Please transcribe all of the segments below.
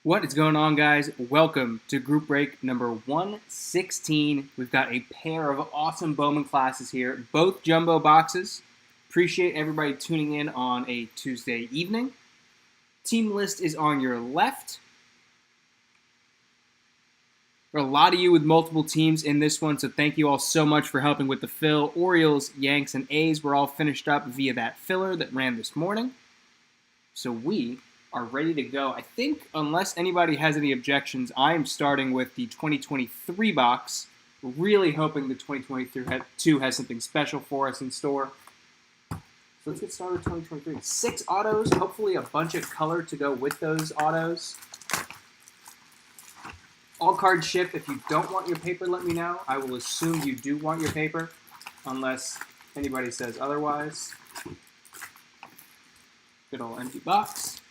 What is going on, guys? Welcome to group break number 116. We've got a pair of awesome Bowman classes here, both jumbo boxes. Appreciate everybody tuning in on a Tuesday evening. Team list is on your left. There are a lot of you with multiple teams in this one, so thank you all so much for helping with the fill. Orioles, Yanks, and A's were all finished up via that filler that ran this morning. So we are ready to go. I think, unless anybody has any objections, I am starting with the 2023 box. Really hoping the 2022 has something special for us in store. So let's get started with 2023. 6 autos, hopefully a bunch of color to go with those autos. All cards ship. If you don't want your paper, let me know. I will assume you do want your paper, unless anybody says otherwise. Good old empty box.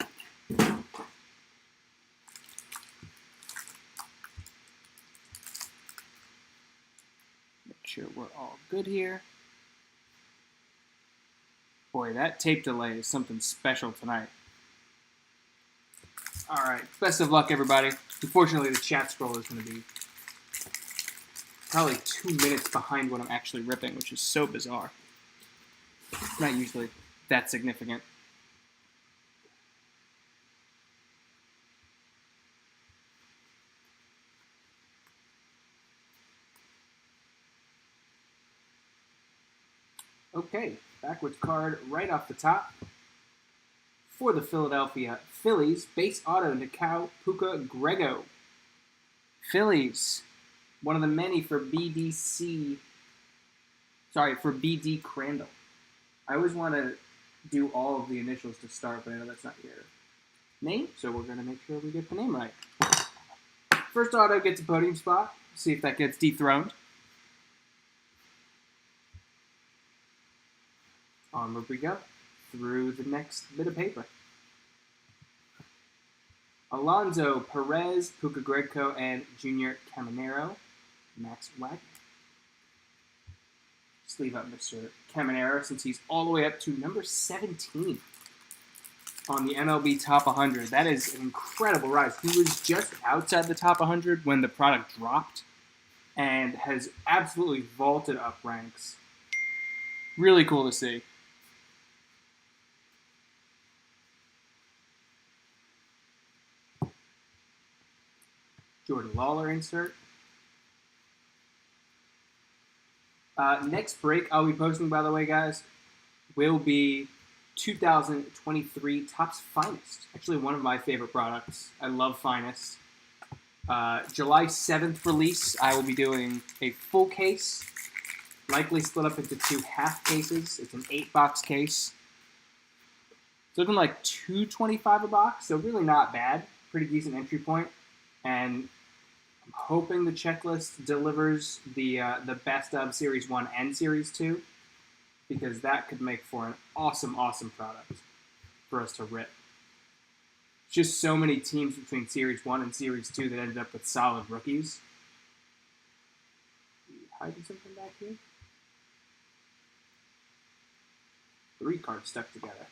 Make sure we're all good here. Boy, that tape delay is something special tonight. All right, best of luck, everybody. Unfortunately, the chat scroll is going to be probably 2 minutes behind what I'm actually ripping, which is so bizarre. It's not usually that significant. Okay, backwards card right off the top. For the Philadelphia Phillies, base auto, Nikau Puka Grego. Phillies, one of the many for BD Crandall. I always want to do all of the initials to start, but I know that's not your name, so we're going to make sure we get the name right. First auto gets a podium spot. See if that gets dethroned. Onward we go through the next bit of paper. Alonso, Perez, Puka Grego, and Junior Caminero. Max Wagner. Just leave up Mr. Caminero since he's all the way up to number 17 on the MLB Top 100. That is an incredible rise. He was just outside the Top 100 when the product dropped and has absolutely vaulted up ranks. Really cool to see. Jordan Lawler insert. Next break I'll be posting, by the way, guys, will be 2023 Topps Finest. Actually, one of my favorite products. I love Finest. July 7th release, I will be doing a full case, likely split up into 2 half cases. It's an 8-box case. It's looking like $225 a box, so really not bad. Pretty decent entry point. And I'm hoping the checklist delivers the best of Series 1 and Series 2, because that could make for an awesome, awesome product for us to rip. Just so many teams between Series 1 and Series 2 that ended up with solid rookies. Are you hiding something back here? 3 cards stuck together.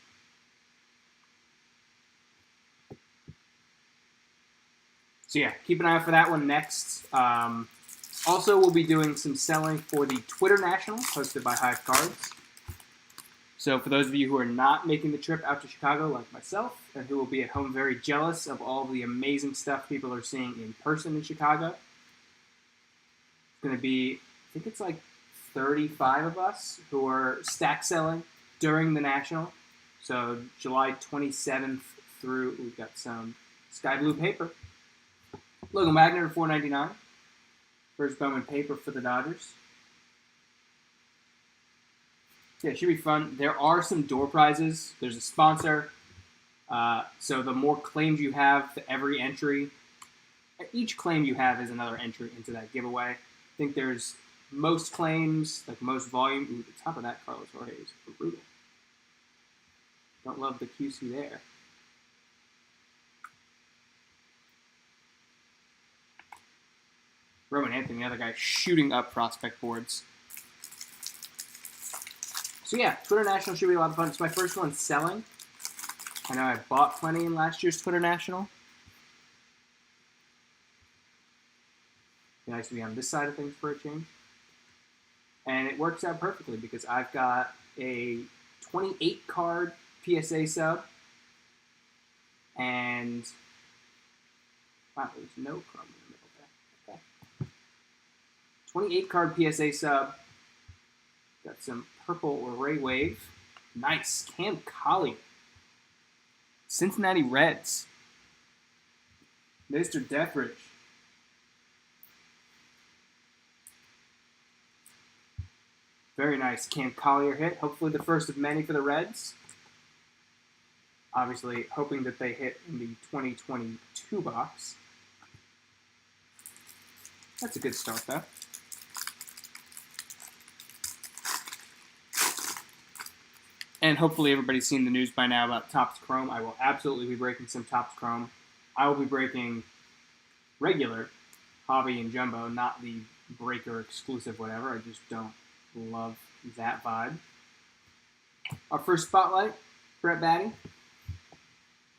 So yeah, keep an eye out for that one next. Also, we'll be doing some selling for the Twitter National, hosted by Hive Cards. So for those of you who are not making the trip out to Chicago, like myself, and who will be at home very jealous of all the amazing stuff people are seeing in person in Chicago, it's going to be, I think it's like 35 of us who are stack selling during the National. So July 27th through, we've got some sky blue paper. Logan Wagner at $4.99. First Bowman paper for the Dodgers. Yeah, it should be fun. There are some door prizes. There's a sponsor. So the more claims you have to every entry, each claim you have is another entry into that giveaway. I think there's most claims, like most volume. Ooh, the top of that Carlos Jorge is brutal. Don't love the QC there. Roman Anthony, the other guy, shooting up prospect boards. So yeah, Twitter National should be a lot of fun. It's my first one selling. I know I bought plenty in last year's Twitter National. Be nice to be on this side of things for a change. And it works out perfectly because I've got a 28 card PSA sub, and wow, there's no chrome in the middle there. Okay. 28 card PSA sub. Got some purple Ray Wave. Nice. Cam Collier. Cincinnati Reds. Mr. Deathridge. Very nice Cam Collier hit. Hopefully the first of many for the Reds. Obviously hoping that they hit in the 2022 box. That's a good start, though. And hopefully everybody's seen the news by now about Topps Chrome. I will absolutely be breaking some Topps Chrome. I will be breaking regular Hobby and Jumbo, not the breaker exclusive whatever. I just don't love that vibe. Our first spotlight, Brett Batty.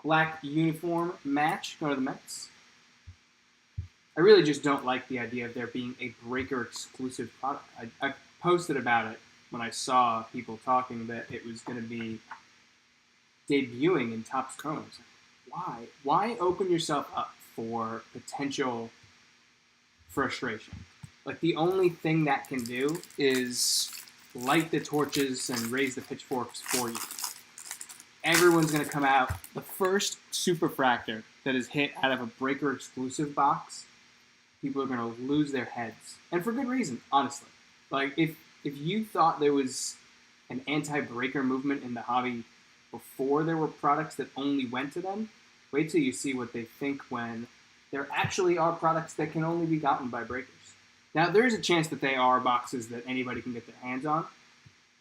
Black uniform match, go to the Mets. I really just don't like the idea of there being a breaker exclusive product. I posted about it when I saw people talking that it was going to be debuting in Topps Chrome. Why? Why open yourself up for potential frustration? Like, the only thing that can do is light the torches and raise the pitchforks for you. Everyone's going to come out. The first superfractor that is hit out of a breaker exclusive box, people are going to lose their heads. And for good reason, honestly. Like, if you thought there was an anti-breaker movement in the hobby before there were products that only went to them, wait till you see what they think when there actually are products that can only be gotten by breakers. Now, there is a chance that they are boxes that anybody can get their hands on.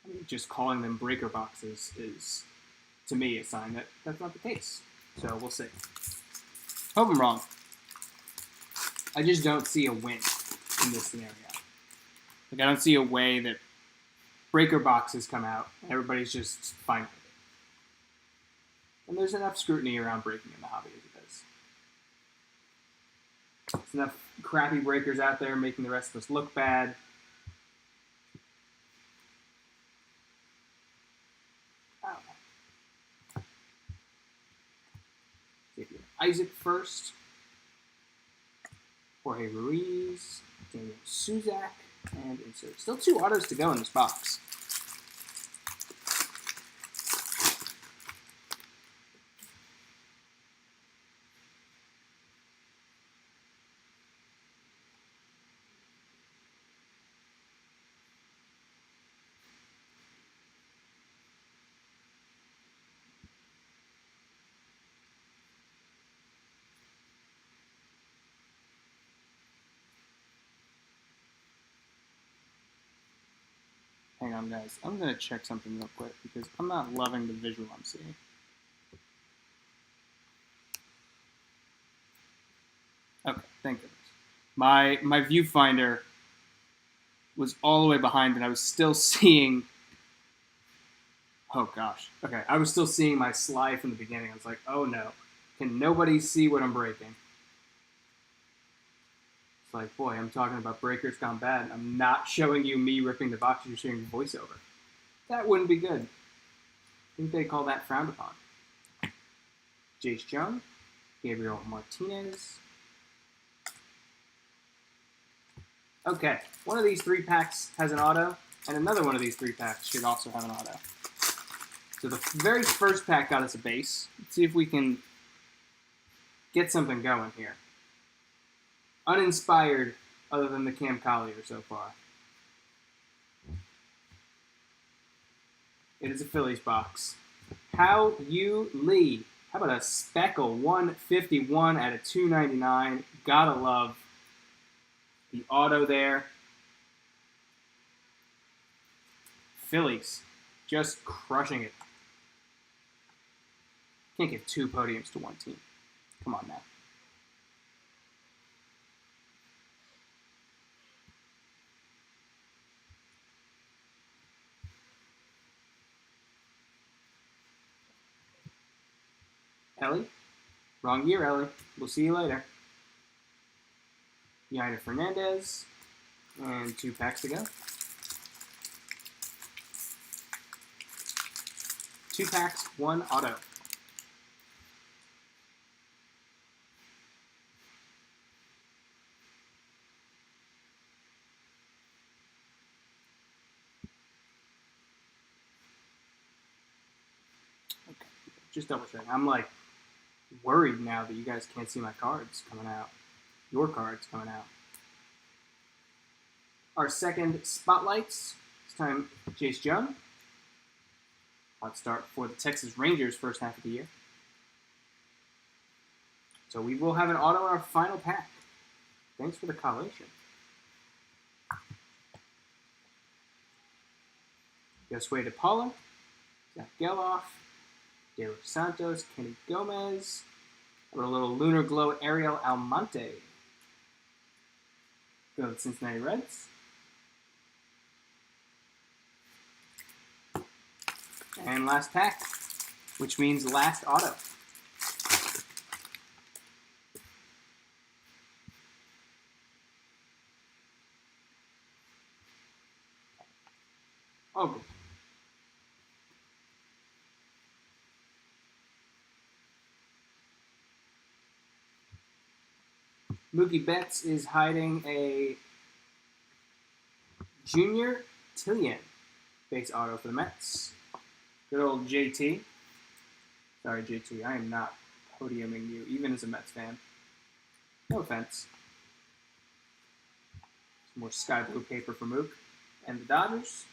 I mean, just calling them breaker boxes is, to me, a sign that that's not the case. So we'll see. Hope I'm wrong. I just don't see a win in this scenario. Like, I don't see a way that breaker boxes come out and everybody's just fine with it. And there's enough scrutiny around breaking in the hobby as it is. There's enough crappy breakers out there making the rest of us look bad. Isaac first. Jorge Ruiz. Daniel Suzak. And insert. Still 2 autos to go in this box. Hang on, guys. I'm going to check something real quick because I'm not loving the visual I'm seeing. Okay, thank goodness. My viewfinder was all the way behind and I was still seeing... Oh, gosh. Okay, I was still seeing my slide from the beginning. I was like, oh, no. Can nobody see what I'm breaking? It's like, boy, I'm talking about breakers gone bad. I'm not showing you me ripping the box. You're showing voiceover. That wouldn't be good. I think they call that frowned upon. Jace Jung, Gabriel Martinez. Okay, one of these 3-packs has an auto, and another one of these 3-packs should also have an auto. So the very first pack got us a base. Let's see if we can get something going here. Uninspired, other than the Cam Collier so far. It is a Phillies box. How you Lee. How about a Speckle 151 out of 299? Gotta love the auto there. Phillies just crushing it. Can't give 2 podiums to one team. Come on now. Ellie? Wrong year, Ellie. We'll see you later. Yainer Fernandez, and 2 packs to go. 2 packs, 1 auto. Okay, just double checking. I'm like worried now that you guys can't see my cards coming out. Your cards coming out. Our second spotlights. This time, Jace Jung. Hot start for the Texas Rangers first half of the year. So we will have an auto in our final pack. Thanks for the collation. Josue De Paula, Zach Geloff, De Los Santos, Kenny Gomez, a little Lunar Glow Ariel Almonte. Go to the Cincinnati Reds. And last pack, which means last auto. Oh, good. Mookie Betts is hiding a Junior Tillian base auto for the Mets. Good old JT. Sorry, JT, I am not podiuming you, even as a Mets fan. No offense. Some more sky blue paper for Mook. And the Dodgers.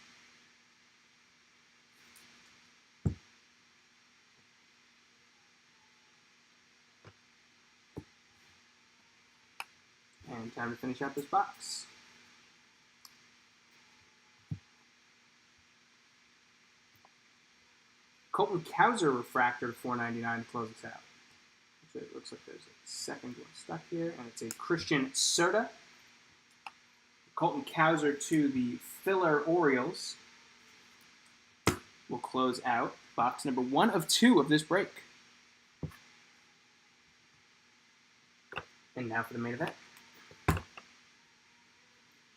And time to finish out this box. Colton Cowser refractor $4.99 to close us out. So it looks like there's a second one stuck here, and it's a Christian Serta. Colton Cowser to the Filler Orioles will close out box number 1 of 2 of this break. And now for the main event.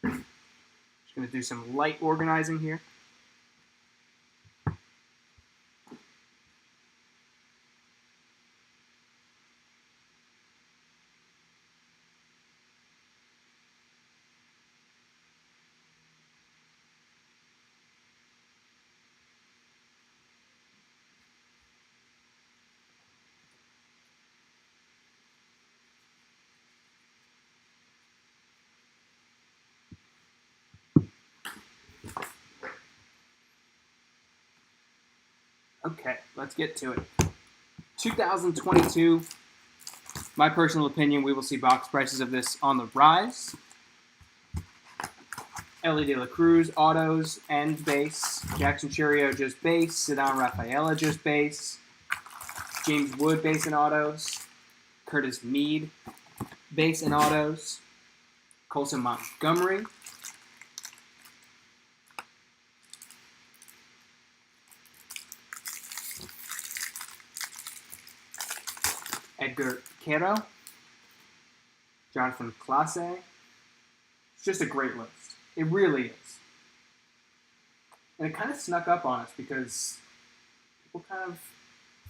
Just going to do some light organizing here. Okay, let's get to it. 2022, my personal opinion, we will see box prices of this on the rise. Ellie De La Cruz, autos, and base. Jackson Churio, just base. Ceddanne Rafaela, just base. James Wood, base and autos. Curtis Mead, base and autos. Colson Montgomery. Edgar Quero, Jonathan Clase. It's just a great list. It really is. And it kind of snuck up on us because people kind of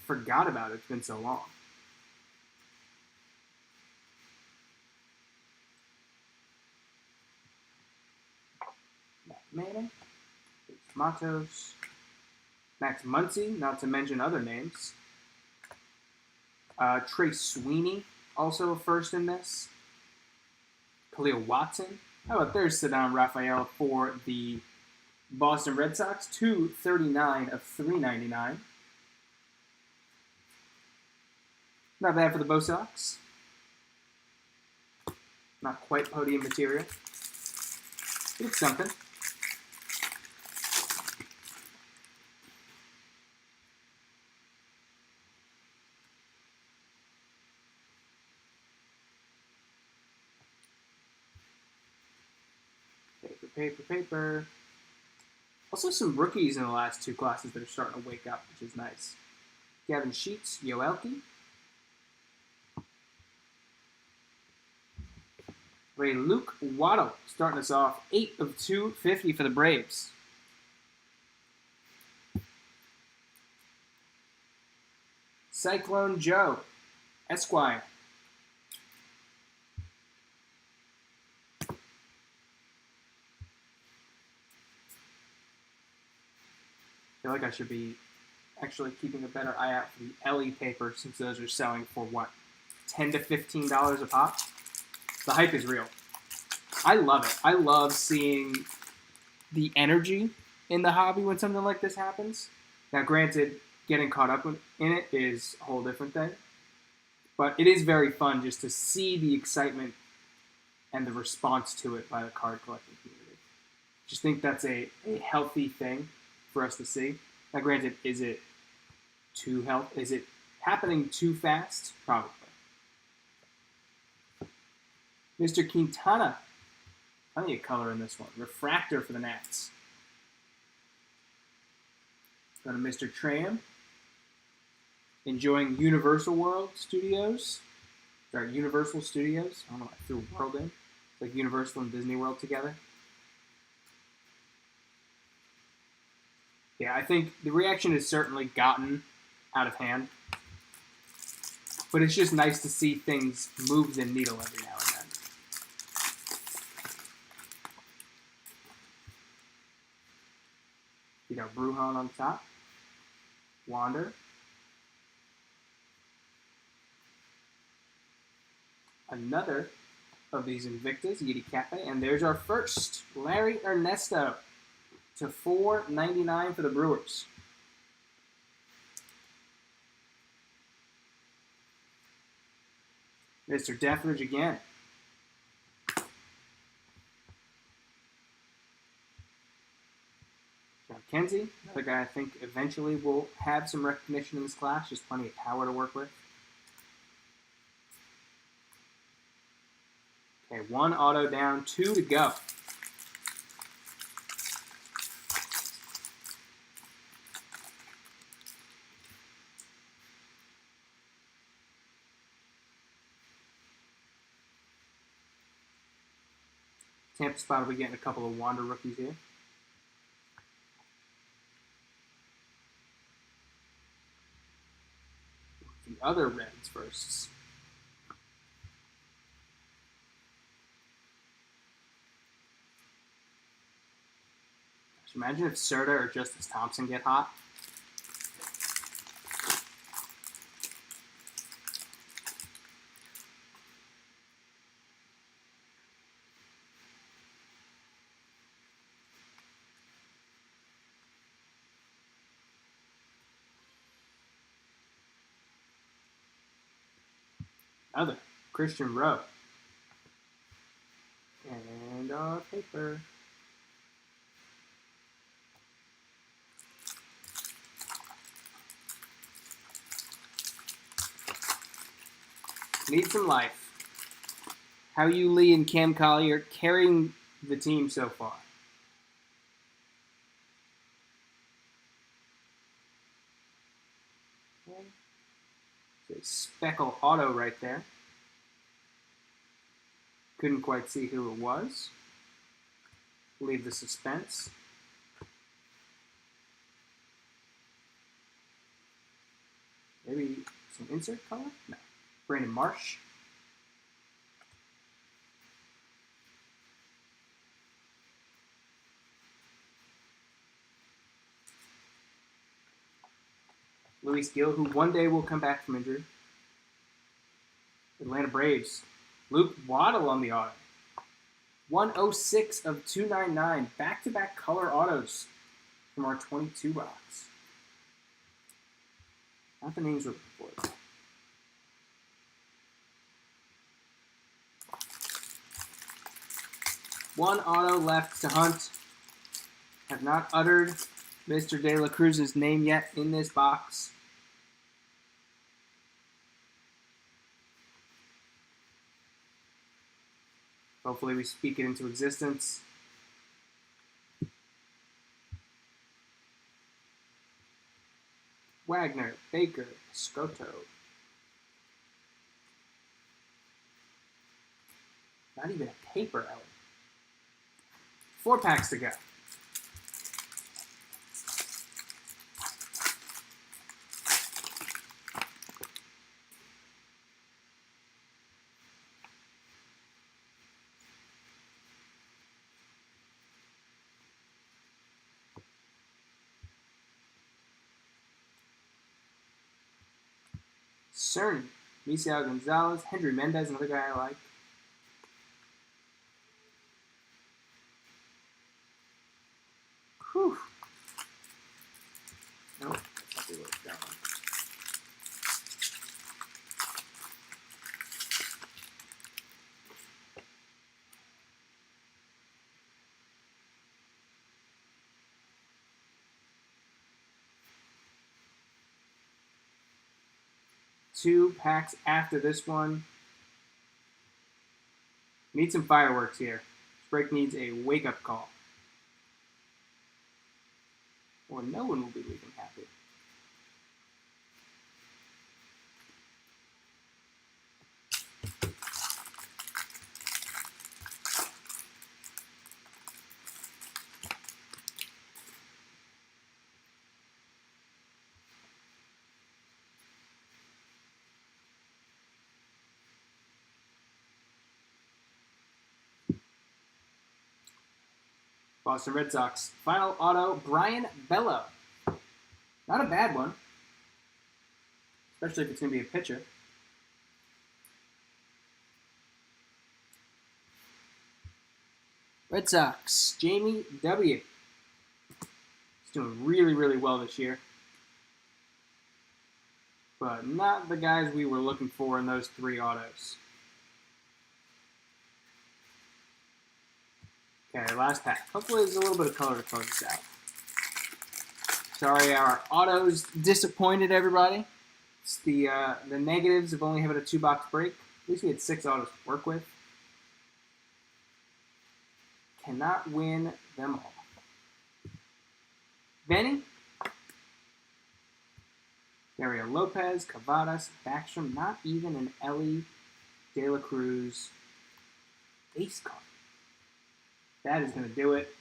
forgot about it. It's been so long. Matt Manning, Matos, Max Muncy, not to mention other names. Trey Sweeney, also a first in this. Khalil Watson. How about there's Ceddanne Rafaela for the Boston Red Sox. 239 of 399. Not bad for the Bo Sox. Not quite podium material. It's something. Paper. Also some rookies in the last 2 classes that are starting to wake up, which is nice. Gavin Sheets, Yoelki. Ray Luke Waddle starting us off. 8 of 250 for the Braves. Cyclone Joe, Esquire. I feel like I should be actually keeping a better eye out for the LE paper since those are selling for what, $10 to $15 a pop? The hype is real. I love it. I love seeing the energy in the hobby when something like this happens. Now, granted, getting caught up in it is a whole different thing. But it is very fun just to see the excitement and the response to it by the card collecting community. Just think that's a healthy thing for us to see. Now, granted, is it is it happening too fast? Probably. Mr. Quintana. Plenty of color in this one. Refractor for the Nats. Go to Mr. Tram. Enjoying Universal Studios. I don't know, I threw World in. It's like Universal and Disney World together. Yeah, I think the reaction has certainly gotten out of hand. But it's just nice to see things move the needle every now and then. You got Brujan on top. Wander. Another of these Invictas, Yeti Cafe. And there's our first, Larry Ernesto to $4.99 for the Brewers. Mr. Dethridge again. John Kenzie, another guy I think eventually will have some recognition in this class. Just plenty of power to work with. Okay, 1 auto down, 2 to go. Tampa spot will be getting a couple of Wander rookies here. The other Reds first. Imagine if Serta or Justice Thompson get hot. Another Christian Rowe. And our paper. Need some life. How you, Lee, and Cam Collier carrying the team so far? It's a Speckle auto right there. Couldn't quite see who it was. Leave the suspense. Maybe some insert color? No. Brandon Marsh. Luis Gill, who one day will come back from injury. Atlanta Braves. Luke Waddle on the auto. 106 of 299. Back-to-back color autos from our 22 box. Not the names we're looking for. One auto left to hunt. Have not uttered Mr. De La Cruz's name yet in this box. Hopefully we speak it into existence. Wagner, Baker, Scoto. Not even a paper Ellie. 4 packs to go. Cerny, Misael Gonzalez, Hendry Mendez, another guy I like. Whew. Nope, that's not what it's going. 2 packs after this one. Need some fireworks here. This break needs a wake-up call. Or no one will be leaving happy. Boston Red Sox. Final auto, Brian Bello. Not a bad one. Especially if it's going to be a pitcher. Red Sox. Jamie W. He's doing really, really well this year. But not the guys we were looking for in those 3 autos. Okay, last pack. Hopefully there's a little bit of color to close this out. Sorry, our autos disappointed everybody. It's the negatives of only having a 2-box break. At least we had 6 autos to work with. Cannot win them all. Benny. Dario Lopez, Cavadas, Backstrom, not even an Ellie De La Cruz base card. That is going to do it.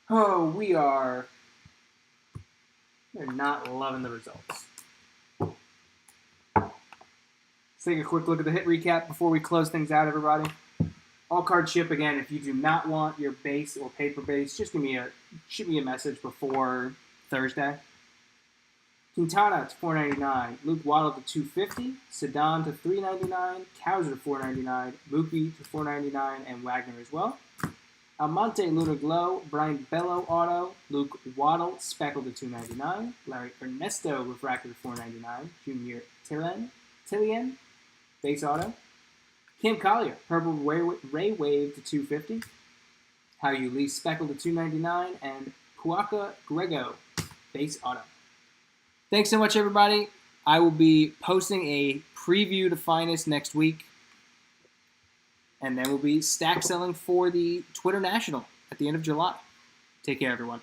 Oh, we're not loving the results. Let's take a quick look at the hit recap before we close things out, everybody. All card ship again. If you do not want your base or paper base, just shoot me a message before Thursday. Quintana to $4.99, Luke Waddle to $2.50, Sedan to $3.99, Cowser to $4.99, Mookie to $4.99, and Wagner as well. Almonte Lunar Glow, Brian Bello Auto, Luke Waddle Speckled to $2.99, Larry Ernesto Refractor to $4.99, Junior Tillian Base Auto, Kim Collier Purple Ray Wave to $2.50, How You Lee Speckled to $2.99, and Puaka Grego Base Auto. Thanks so much, everybody. I will be posting a preview to Finest next week. And then we'll be stack selling for the Twitter National at the end of July. Take care, everyone.